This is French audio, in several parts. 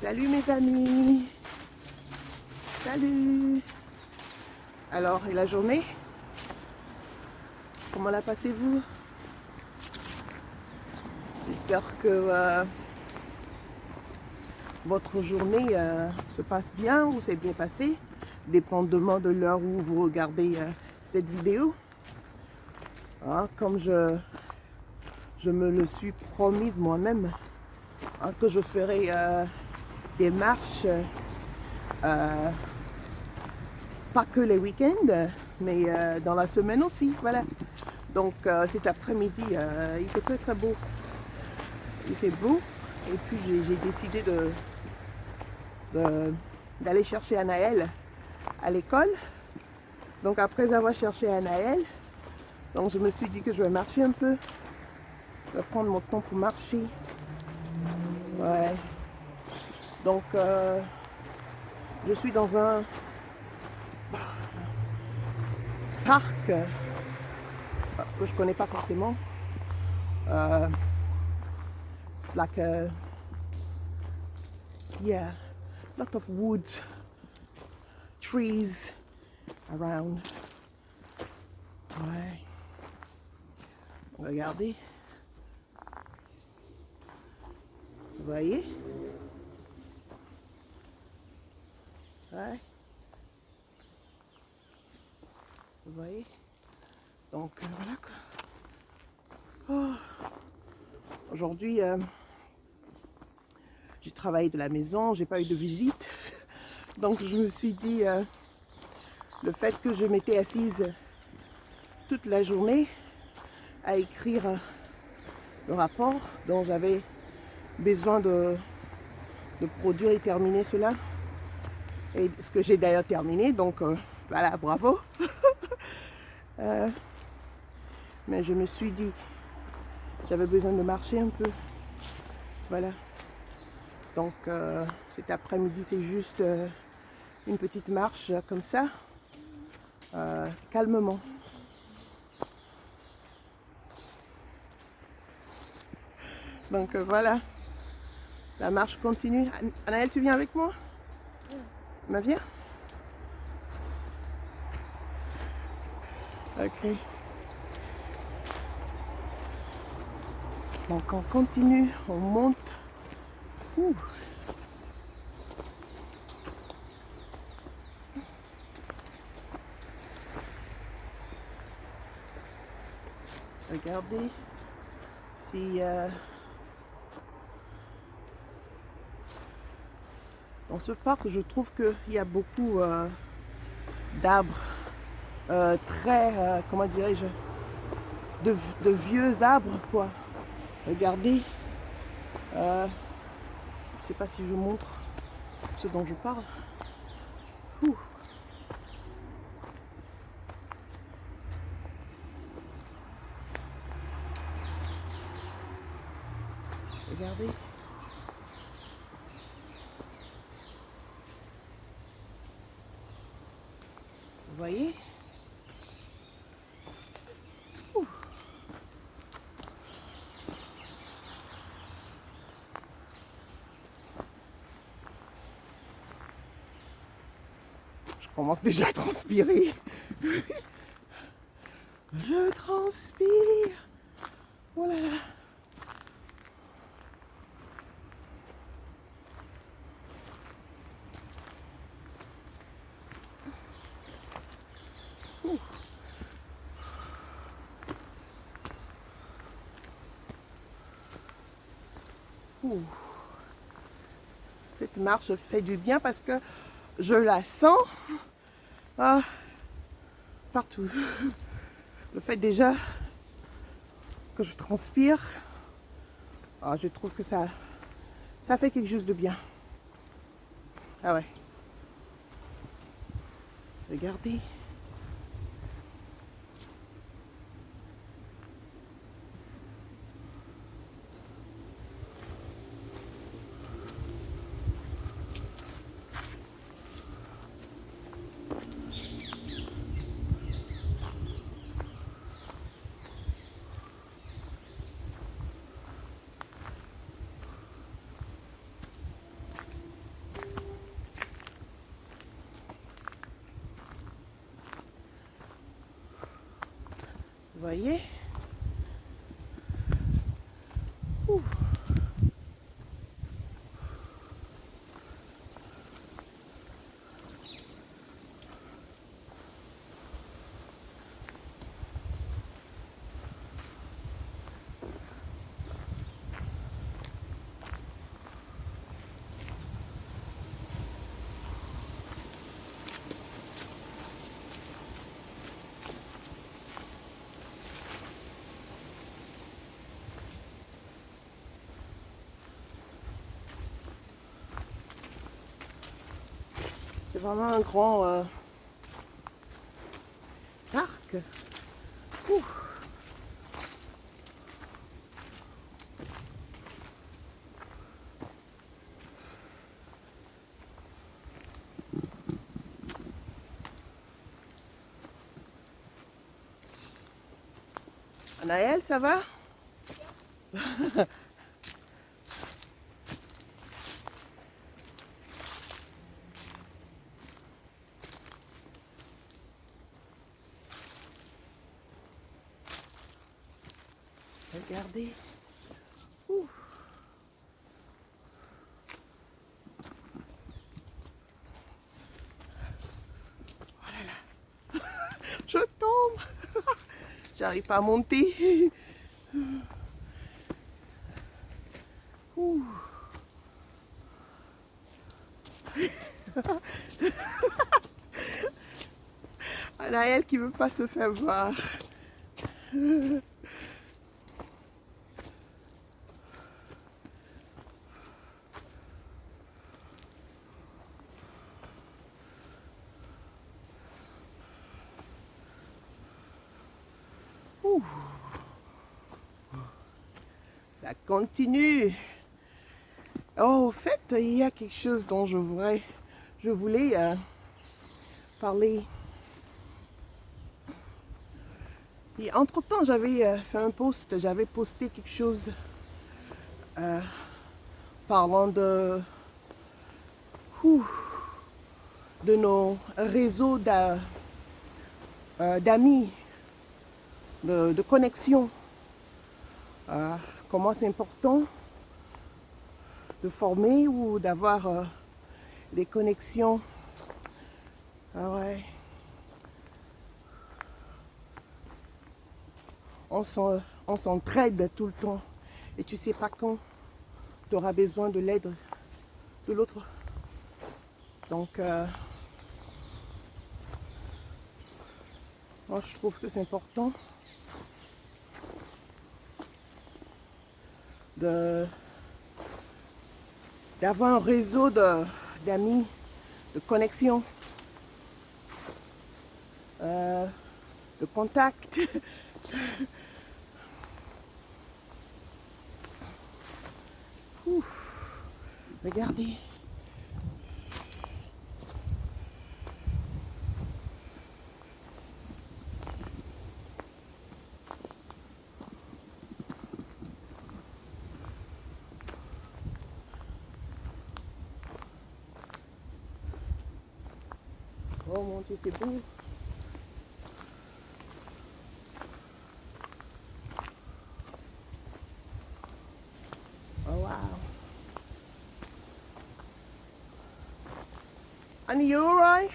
Salut mes amis. Salut. Alors, et la journée? Comment la passez-vous? J'espère que votre journée se passe bien ou s'est bien passée, dépendamment de l'heure où vous regardez cette vidéo. Hein, comme je me le suis promise moi-même, hein, que je ferai des marches, pas que les week-ends, mais dans la semaine aussi. Voilà. Donc cet après-midi, il fait très très beau. Il fait beau. Et puis j'ai décidé d'aller chercher Anaël à l'école. Donc après avoir cherché Anaël, donc je me suis dit que je vais marcher un peu. Je vais prendre mon temps pour marcher. Ouais. Donc je suis dans un parc que je connais pas forcément. It's like a lot of woods, trees around. Ouais. Regardez. Vous voyez? Ouais. Vous voyez? Donc voilà quoi. Oh. Aujourd'hui, j'ai travaillé de la maison, j'ai pas eu de visite. Donc je me suis dit, le fait que je m'étais assise toute la journée à écrire le rapport dont j'avais besoin de produire et terminer cela. Et ce que j'ai d'ailleurs terminé, donc voilà, bravo. Mais je me suis dit, j'avais besoin de marcher un peu. Voilà. Donc cet après-midi, c'est juste une petite marche comme ça, calmement. Donc voilà, la marche continue. Anaël, tu viens avec moi? Ma viens? Ok. Donc on continue, on monte. Ouh. Regardez si dans ce parc, je trouve qu'il y a beaucoup d'arbres très, comment dirais-je, de vieux arbres quoi. Regardez, je ne sais pas si je montre ce dont je parle. Ouh. Regardez. Vous voyez? Ouh. Je commence déjà à transpirer. Je transpire. Oh là là. Ouh. Ouh. Cette marche fait du bien parce que je la sens partout. Le fait déjà que je transpire, je trouve que ça fait quelque chose de bien. Ah ouais. Regardez. voyez? Ouh. C'est vraiment un grand parc. Ouh. Anaël, ça va? Regardez. Ouh. Oh là là. Je tombe. J'arrive pas à monter. Ouh. Anaël qui veut pas se faire voir. Ouh. Ça continue. Oh, au fait, il y a quelque chose dont je voulais parler. Et entre-temps, j'avais fait un post, j'avais posté quelque chose parlant de nos réseaux d'amis, de connexion. Comment c'est important de former ou d'avoir des connexions. Ah ouais. On s'entraide tout le temps. Et tu sais pas quand tu auras besoin de l'aide de l'autre. Donc, moi je trouve que c'est important d'avoir un réseau d'amis, de connexion, de contact. Ouh, regardez. Oh mon Dieu, c'est beau. Oh wow. Honey, you alright?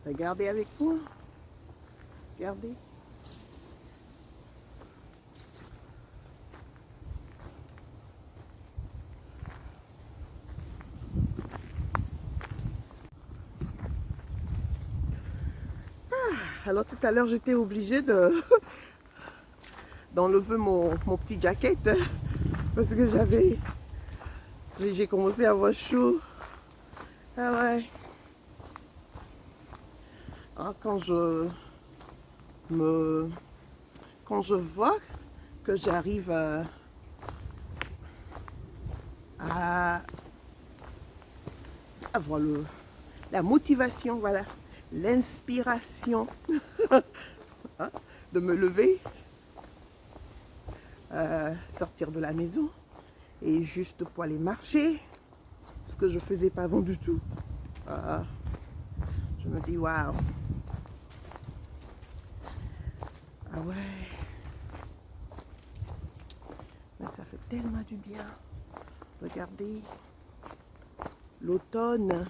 Regardez avec moi. Regardez. Alors tout à l'heure, j'étais obligée de d'enlever mon petit jacket parce que j'ai commencé à avoir chaud. Ah ouais. Ah, quand je vois que j'arrive à avoir la motivation, voilà, l'inspiration hein, de me lever, sortir de la maison et juste pour aller marcher, ce que je ne faisais pas avant du tout. Je me dis waouh. Ah ouais. Mais ça fait tellement du bien. Regardez. L'automne.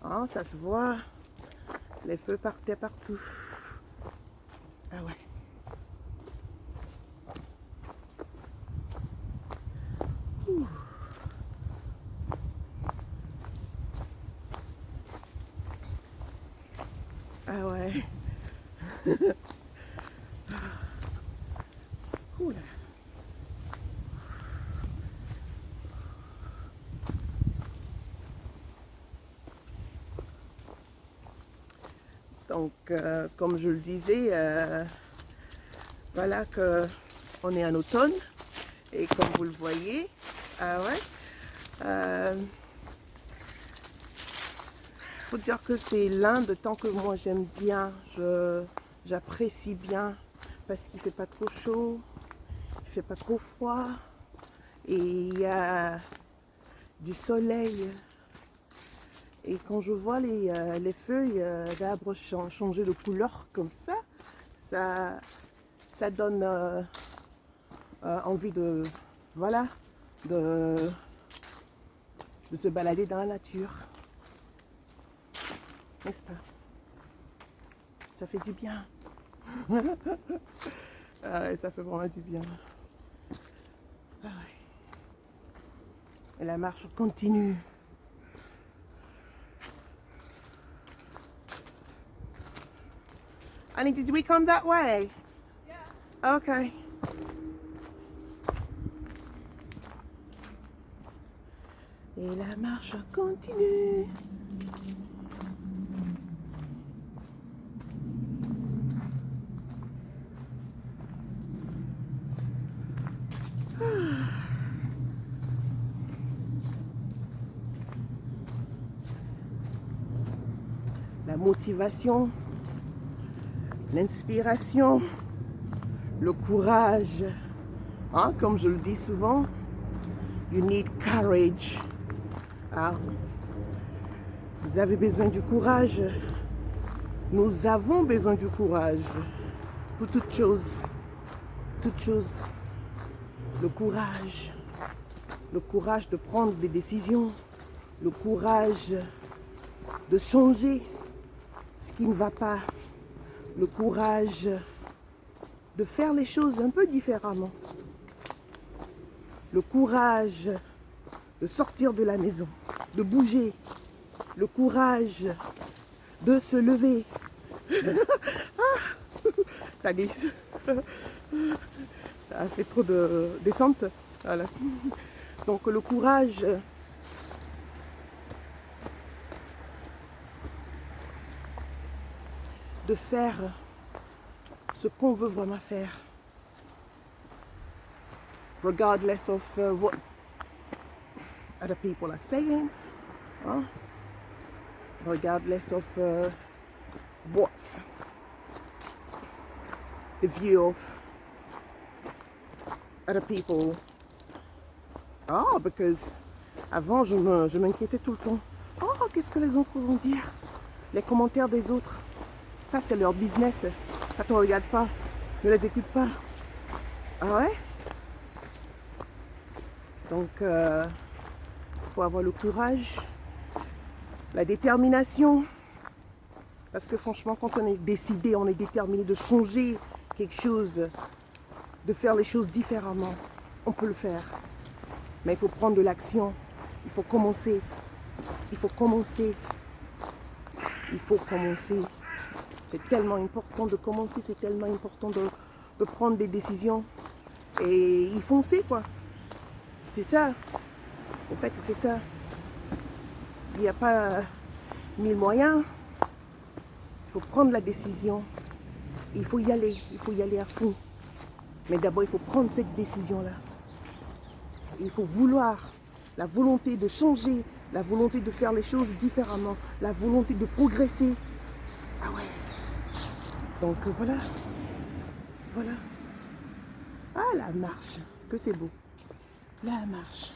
Hein, ça se voit. Les feux partaient partout. Ah ouais. Ouh. Ah ouais. Ouh là. Donc, comme je le disais, voilà que on est en automne et comme vous le voyez, ah ouais, faut dire que c'est l'un des temps que moi j'aime bien, j'apprécie bien parce qu'il fait pas trop chaud, il fait pas trop froid et il y a du soleil. Et quand je vois les feuilles d'arbres changer de couleur comme ça donne envie de, voilà, de se balader dans la nature. N'est-ce pas? Ça fait du bien. Ah ouais, ça fait vraiment du bien. Ah ouais. Et la marche continue. Annie, did we come that way? Yeah. Okay. Et la marche continue. La motivation, l'inspiration, le courage. Hein, comme je le dis souvent, you need courage. Ah, vous avez besoin du courage. Nous avons besoin du courage pour toutes choses. Toutes choses. Le courage de prendre des décisions, le courage de changer ce qui ne va pas, le courage de faire les choses un peu différemment, le courage de sortir de la maison, de bouger, le courage de se lever. Ça glisse. Ça a fait trop de descente. Voilà. Donc le courage de faire ce qu'on veut vraiment faire. Regardless of what other people are saying. Hein? Regardless of what the view of other people. Ah, because avant je m'inquiétais tout le temps. Oh, qu'est-ce que les autres vont dire? Les commentaires des autres. Ça, c'est leur business. Ça ne te regarde pas. Ne les écoute pas. Ah ouais? Donc, il faut avoir le courage, la détermination. Parce que franchement, quand on est décidé, on est déterminé de changer quelque chose, de faire les choses différemment, on peut le faire. Mais il faut prendre de l'action. Il faut commencer. Il faut commencer. Il faut commencer. C'est tellement important de commencer, c'est tellement important de prendre des décisions et y foncer, quoi. C'est ça. En fait, c'est ça. Il n'y a pas mille moyens. Il faut prendre la décision. Il faut y aller. Il faut y aller à fond. Mais d'abord, il faut prendre cette décision-là. Il faut vouloir, la volonté de changer, la volonté de faire les choses différemment, la volonté de progresser. Ah ouais. Donc voilà. Voilà. Ah, la marche. Que c'est beau. La marche.